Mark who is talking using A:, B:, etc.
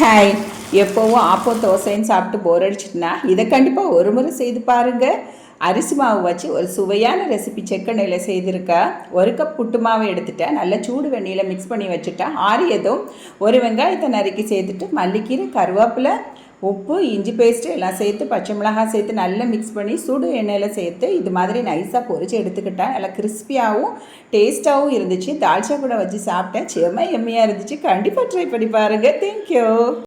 A: Hi. எப்போவும் ஆப்போ தோசைன்னு சாப்பிட்டு போர் அடிச்சிட்டுனா இதை கண்டிப்பாக ஒரு முறை செய்து பாருங்கள். அரிசி மாவு வச்சு ஒரு சுவையான ரெசிபி செக்கெண்ணெயில் செய்திருக்கா. ஒரு கப் புட்டு மாவை எடுத்துட்டேன். நல்லா சூடு வெந்நீரில் மிக்ஸ் பண்ணி வச்சுட்டேன். ஆறியதும் ஒரு வெங்காயத்தை நறுக்கி சேர்த்துட்டு மல்லிக்கீரை, கருவேப்பிலை, உப்பு, இஞ்சி பேஸ்ட்டு எல்லாம் சேர்த்து பச்சை மிளகாய் சேர்த்து நல்லா மிக்ஸ் பண்ணி சுடு எண்ணெயில் சேர்த்து இது மாதிரி நைஸாக பொரித்து எடுத்துக்கிட்டேன். நல்லா கிறிஸ்பியாகவும் டேஸ்ட்டாகவும் இருந்துச்சு. தால்ச்சா கூட வச்சு சாப்பிட்டேன். செம்ம எம்மியாக இருந்துச்சு. கண்டிப்பாக ட்ரை பண்ணி பாருங்கள். தேங்க்யூ.